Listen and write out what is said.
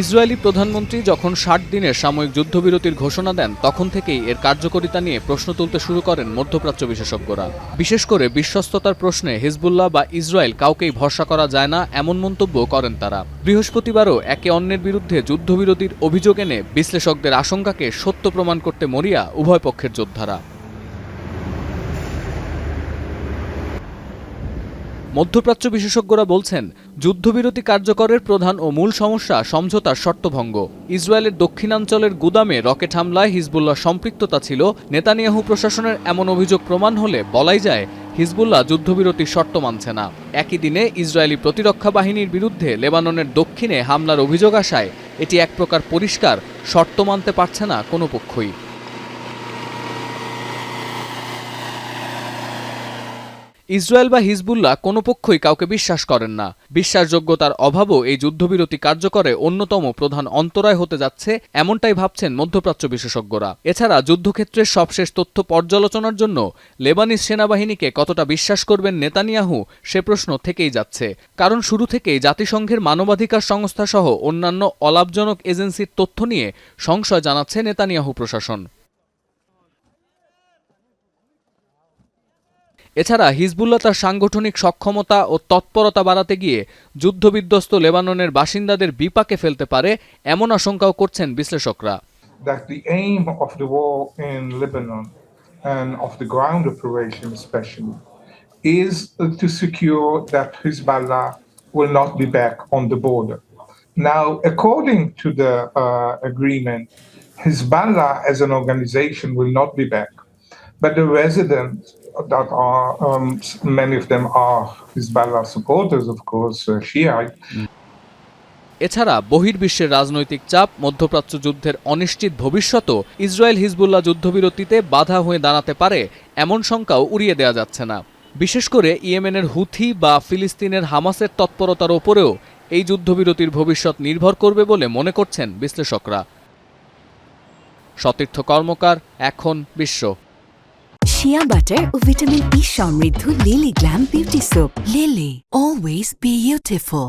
Israeli প্রধানমন্ত্রী যখন ৬০ দিনের সাময়িক যুদ্ধবিরতির ঘোষণা দেন তখন থেকেই এর কার্যকারিতা নিয়ে প্রশ্ন তুলতে শুরু করেন মধ্যপ্রাচ্য বিশেষজ্ঞরা। বিশেষ করে বিশ্বস্ততার প্রশ্নে হিজবুল্লাহ বা ইসরায়েল কাউকেই ভরসা করা যায় না এমন মন্তব্য করেন তারা। বৃহস্পতিবারও একে অন্যের বিরুদ্ধে যুদ্ধবিরতির অভিযোগ এনে বিশ্লেষকদের আশঙ্কাকে সত্য প্রমাণ করতে মরিয়া উভয় পক্ষের যোদ্ধারা। মধ্যপ্রাচ্য বিশেষজ্ঞরা বলছেন, যুদ্ধবিরতি কার্যকরের প্রধান ও মূল সমস্যা সমঝোতার শর্তভঙ্গ। ইসরায়েলের দক্ষিণাঞ্চলের গুদামে রকেট হামলায় হিজবুল্লাহ সম্পৃক্ততা ছিল। নেতানিয়াহু প্রশাসনের এমন অভিযোগ প্রমাণ হলে বলাই যায় হিজবুল্লাহ যুদ্ধবিরতির শর্ত মানছে না। একই দিনে ইসরায়েলি প্রতিরক্ষা বাহিনীর বিরুদ্ধে লেবাননের দক্ষিণে হামলার অভিযোগ আসায় এটি এক প্রকার পরিষ্কার শর্ত মানতে পারছে না কোনো পক্ষই। ইসরায়েল বা হিজবুল্লাহ কোনো পক্ষই কাউকে বিশ্বাস করেন না। বিশ্বাসযোগ্যতার অভাবও এই যুদ্ধবিরতি কার্যকরে অন্যতম প্রধান অন্তরায় হতে যাচ্ছে, এমনটাই ভাবছেন মধ্যপ্রাচ্য বিশেষজ্ঞরা। এছাড়া যুদ্ধক্ষেত্রের সবশেষ তথ্য পর্যালোচনার জন্য লেবানিজ সেনাবাহিনীকে কতটা বিশ্বাস করবেন নেতানিয়াহু সে প্রশ্ন থেকেই যাচ্ছে। কারণ শুরু থেকেই জাতিসংঘের মানবাধিকার সংস্থা সহ অন্যান্য অলাভজনক এজেন্সির তথ্য নিয়ে সংশয় জানাচ্ছে নেতানিয়াহু প্রশাসন। এছাড়া হিজবুল্লাহ তার সাংগঠনিক সক্ষমতা ও তৎপরতা বাড়াতে গিয়ে যুদ্ধবিধ্বস্ত লেবাননের বাসিন্দাদের বিপাকে ফেলতে পারে এমন আশঙ্কাও করছেন বিশ্লেষকরা। That the aim of the war in Lebanon and of the ground operation especially is to secure that Hezbollah will not be back on the border. Now, according to the agreement, Hezbollah as an organization will not be back, but the residents that are, many of them are Hezbollah supporters, of course, Shiite. এছাড়া বহির্বিশ্বের রাজনৈতিক চাপ, মধ্যপ্রাচ্য যুদ্ধের অনিশ্চিত ভবিষ্যতও Israel Hezbollah যুদ্ধবিরতিতে বাধা হয়ে দাঁড়াতে পারে এমন শঙ্কাও উড়িয়ে দেওয়া যাচ্ছে না। বিশেষ করে ইয়েমেনের হুথি বা ফিলিস্তিনের হামাসের তৎপরতার ওপরেও এই যুদ্ধবিরতির ভবিষ্যৎ নির্ভর করবে বলে মনে করছেন বিশ্লেষকরা। সতীর্থ কর্মকার, এখন বিশ্ব। শিয়া বাটার ও ভিটামিন ই সমৃদ্ধ lily glam beauty soap. Lily, always beautiful.